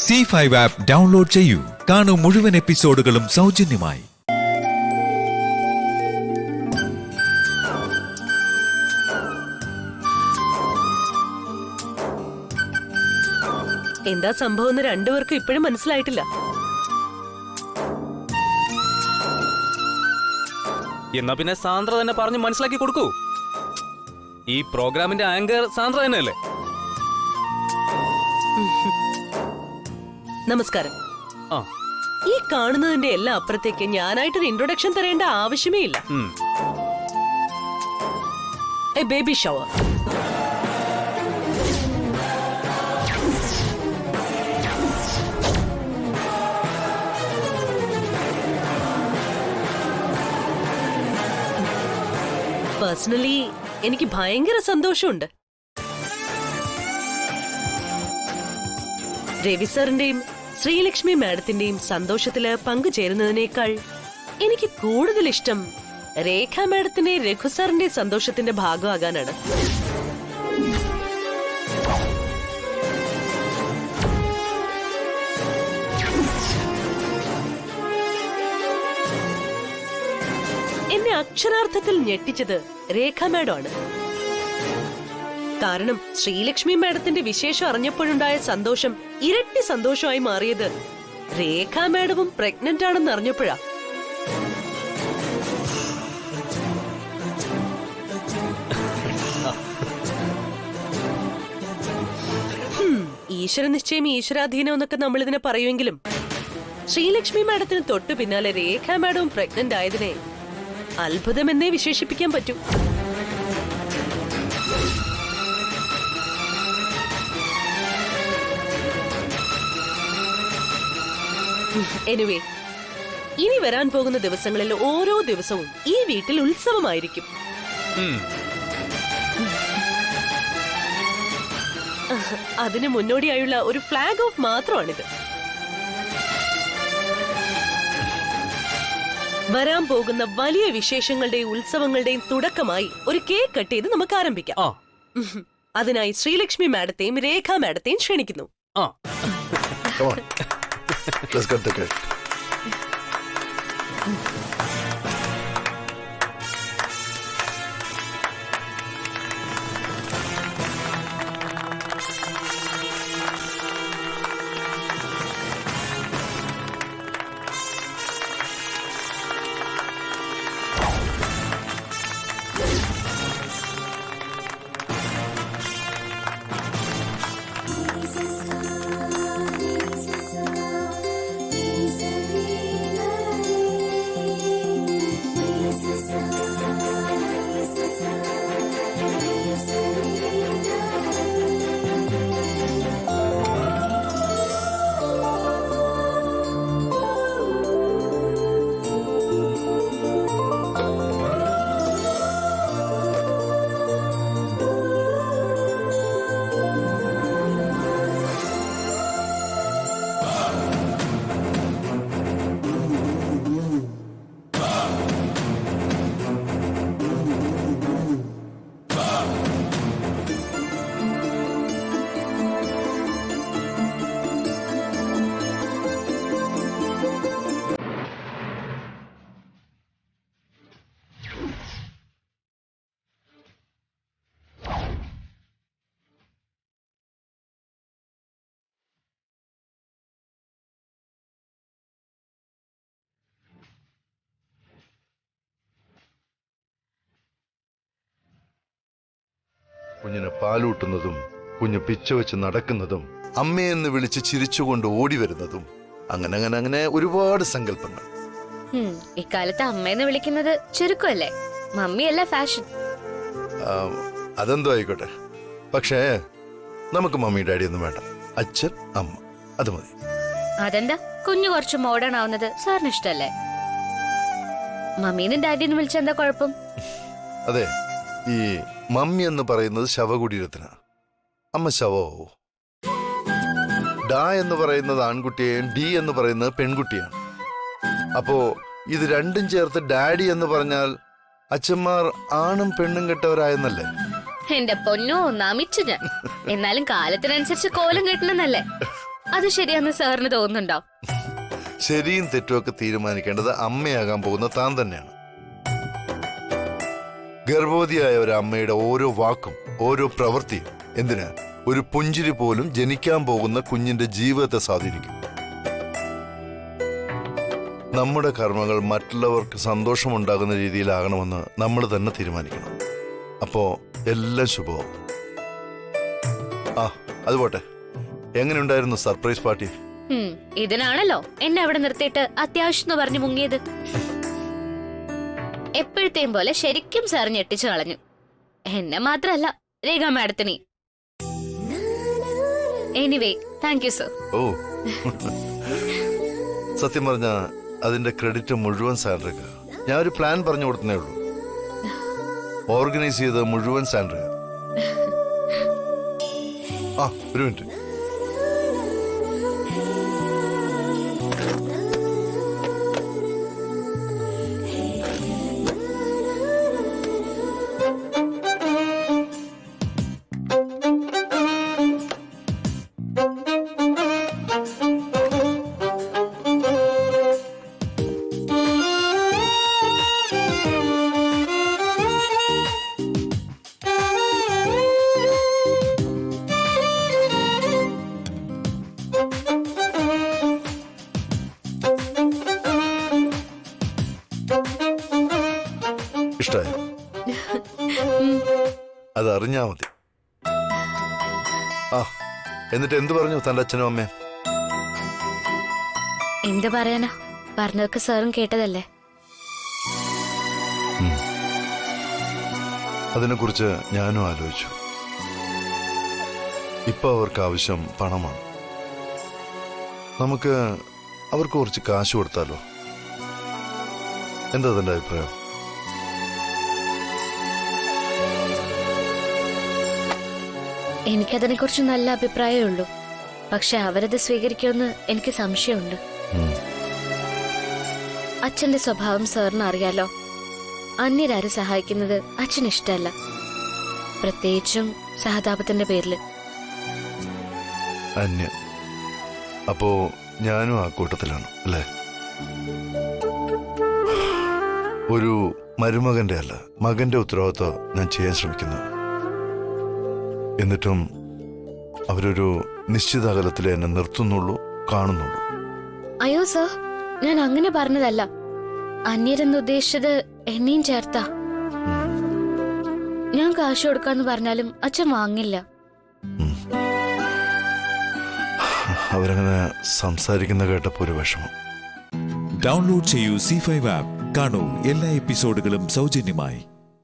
C5 app download ചെയ്യൂ. കാണൂ മുഴുവൻ എപ്പിസോഡുകളും സൗജന്യമായി. എന്താ സംഭവം എന്ന് രണ്ടുപേർക്കും ഇപ്പോഴും മനസ്സിലായിട്ടില്ല. എന്നാ പിന്നെ സാന്ദ്ര തന്നെ പറഞ്ഞ് മനസ്സിലാക്കി കൊടുക്കൂ. ഈ പ്രോഗ്രാമിന്റെ ആങ്കർ സാന്ദ്ര തന്നെയല്ലേ? നമസ്കാരം. ആ, ഈ കാണുന്നതിന്റെ എല്ലാം അപ്പുറത്തേക്ക് ഞാനായിട്ടൊരു ഇൻട്രൊഡക്ഷൻ തരേണ്ട ആവശ്യമേ ഇല്ല. A baby shower. പേഴ്സണലി എനിക്ക് ഭയങ്കര സന്തോഷമുണ്ട്. രവി സാറിന്റെയും ശ്രീലക്ഷ്മി മാഡത്തിന്റെയും സന്തോഷത്തില് പങ്കുചേരുന്നതിനേക്കാൾ എനിക്ക് കൂടുതൽ ഇഷ്ടം രേഖ മാഡത്തിന്റെ രഘു സാറിന്റെ സന്തോഷത്തിന്റെ ഭാഗമാകാനാണ്. എന്നെ അക്ഷരാർത്ഥത്തിൽ ഞെട്ടിച്ചത് രേഖ മാഡമാണ്. കാരണം ശ്രീലക്ഷ്മി മാഡത്തിന്റെ വിശേഷം അറിഞ്ഞപ്പോഴുണ്ടായ സന്തോഷം ഇരട്ടി സന്തോഷമായി മാറിയത് രേഖ മാഡവും പ്രഗ്നന്റ് ആണെന്ന് അറിഞ്ഞപ്പോഴാ. ഈശ്വര നിശ്ചയം ഈശ്വരാധീനം എന്നൊക്കെ നമ്മൾ ഇതിനെ പറയുമെങ്കിലും ശ്രീലക്ഷ്മി മാഡത്തിന് തൊട്ടു പിന്നാലെ രേഖ മാഡവും പ്രഗ്നന്റ് ആയതിനെ അത്ഭുതമെന്നേ വിശേഷിപ്പിക്കാൻ പറ്റൂ. എനിവേ, ഇനി വരാൻ പോകുന്ന ദിവസങ്ങളിൽ ഓരോ ദിവസവും ഈ വീട്ടിൽ ഉത്സവമായിരിക്കും. അതിന് മുന്നോടിയായുള്ള ഒരു ഫ്ലാഗ് ഓഫ് മാത്രമാണിത്. വരാൻ പോകുന്ന വലിയ വിശേഷങ്ങളുടെയും ഉത്സവങ്ങളുടെയും തുടക്കമായി ഒരു കേക്ക് കട്ട് ചെയ്ത് നമുക്ക് ആരംഭിക്കാം. അതിനായി ശ്രീലക്ഷ്മി മാഡത്തെയും രേഖ മാഡത്തെയും ക്ഷണിക്കുന്നു. Let's cut the cake. കുഞ്ഞിന് പാലൂട്ടുന്നതും കുഞ്ഞ് പിച്ച വെച്ച് നടക്കുന്നതും അമ്മയെന്ന് വിളിച്ച് ചിരിച്ചുകൊണ്ട് ഓടി വരുന്നതും അങ്ങനെ ഒരുപാട് സങ്കല്പങ്ങൾ. ഇക്കാലത്ത് അമ്മയെന്ന് വിളിക്കുന്നത് ചുരുക്കമല്ലേ? മമ്മിയല്ല ഫാഷൻ. അതെന്തോ ആയിക്കോട്ടെ, പക്ഷേ നമുക്ക് മമ്മി ഡാഡി ഒന്നും വേണ്ട. അച്ഛൻ അമ്മ അത് മതി. അതെന്താ? കുഞ്ഞു കുറച്ച് മോഡേൺ ആവുന്നത് സാറിന് ഇഷ്ടല്ലേ? മമ്മീനും ഡാഡിന്ന് വിളിച്ച എന്താ കുഴപ്പം? അതെ, ഈ മമ്മി എന്ന് പറയുന്നത് ശവകുടീരത്തിനാ, അമ്മ ശവമാവോ? ഡാ എന്ന് പറയുന്നത് ആൺകുട്ടിയെയും ഡി എന്ന് പറയുന്നത് പെൺകുട്ടിയാണ്. അപ്പോ ഇത് രണ്ടും ചേർത്ത് ഡാഡി എന്ന് പറഞ്ഞാൽ അച്ഛന്മാർ ആണും പെണ്ണും കെട്ടവരായെന്നല്ലേ? എന്റെ പൊന്നോ, നമിച്ചു ഞാൻ. എന്നാലും കാലത്തിനനുസരിച്ച് കോലം കെട്ടണമെന്നല്ലേ? അത് ശരിയാന്ന് സാറിന് തോന്നുന്നുണ്ടോ? ശരിയും തെറ്റുമൊക്കെ തീരുമാനിക്കേണ്ടത് അമ്മയാകാൻ പോകുന്ന താൻ തന്നെയാണ്. ഗർഭവതിയായ ഒരു അമ്മയുടെ ഓരോ വാക്കും ഓരോ പ്രവൃത്തിയും എന്തിനാ ഒരു പുഞ്ചിരി പോലും ജനിക്കാൻ പോകുന്ന കുഞ്ഞിന്റെ ജീവിതത്തെ സ്വാധീനിക്കും. നമ്മുടെ കർമ്മങ്ങൾ മറ്റുള്ളവർക്ക് സന്തോഷമുണ്ടാകുന്ന രീതിയിലാകണമെന്ന് നമ്മൾ തന്നെ തീരുമാനിക്കണം. അപ്പോ എല്ലാം ശുഭമാവും. അത് പോട്ടെ, എങ്ങനെയുണ്ടായിരുന്നു സർപ്രൈസ് പാർട്ടി? ഇതിനാണല്ലോ എന്നെ അവിടെ നിർത്തിയിട്ട് അത്യാവശ്യം എന്ന് പറഞ്ഞു മുങ്ങിയത്. എപ്പോഴത്തെയും പോലെ ശരിക്കും സാർ ഞെട്ടിച്ചു കളഞ്ഞു. എന്നെ മാത്രല്ല, രേഖ മാഡത്തിനെ. Anyway, thank you sir. ഓ സത്യം പറഞ്ഞ അതിന്റെ ക്രെഡിറ്റ് മുഴുവൻ സാൻഡ്രയ്ക്ക്. ഞാൻ ഒരു പ്ലാൻ പറഞ്ഞു കൊടുത്തേ ഉള്ളൂ. ഓർഗനൈസ് ചെയ്ത് മുഴുവൻ സാൻഡ്ര. ഒരു മിനിറ്റ്. ഇഷ്ടായോ? അതറിഞ്ഞാ മതി. എന്നിട്ട് എന്ത് പറഞ്ഞു തന്റെ അച്ഛനും അമ്മയും? എന്ത് പറയാനാ, പറഞ്ഞതൊക്കെ സാറും കേട്ടതല്ലേ. അതിനെക്കുറിച്ച് ഞാനും ആലോചിച്ചു. ഇപ്പൊ അവർക്ക് ആവശ്യം പണമാണ്. നമുക്ക് അവർക്ക് കുറച്ച് കാശ് കൊടുത്താലോ? എന്താ തന്റെ അഭിപ്രായം? എനിക്കതിനെ കുറിച്ച് നല്ല അഭിപ്രായമേ ഉള്ളൂ. പക്ഷെ അവരത് സ്വീകരിക്കുമെന്ന് എനിക്ക് സംശയമുണ്ട്. അച്ഛന്റെ സ്വഭാവം സാറിന് അറിയാലോ. അന്യരാരും സഹായിക്കുന്നത് അച്ഛന് ഇഷ്ടമല്ല, പ്രത്യേകിച്ചും സഹതാപത്തിന്റെ പേരില്. അന്യ അപ്പോ ഞാനും ആ കൂട്ടത്തിലാണ് അല്ലേ? ഒരു മരുമകന്റെ അല്ല, മകന്റെ ഉത്തരവാദിത്വം ഞാൻ ചെയ്യാൻ ശ്രമിക്കുന്നു. എന്നിട്ടും അവരൊരു നിശ്ചിത അകലത്തിലെ എന്നെ നിർത്തുന്നുള്ളൂ, കാണുന്നുള്ളൂ. അയ്യോ സർ, ഞാൻ അങ്ങനെ പറഞ്ഞതല്ല. അന്യരെന്ന് ഉദ്ദേശിച്ചത് എന്നെയും ചേർത്താ. ഞാൻ കാശ് കൊടുക്കാന്ന് പറഞ്ഞാലും അച്ഛൻ വാങ്ങില്ല. അവരങ്ങനെ സംസാരിക്കുന്ന കേട്ടപ്പോ ഒരു വിഷമം. ഡൗൺലോഡ് ചെയ്യൂ C5 ആപ്പ്. കാണൂ എല്ലാ എപ്പിസോഡുകളും സൗജന്യമായി.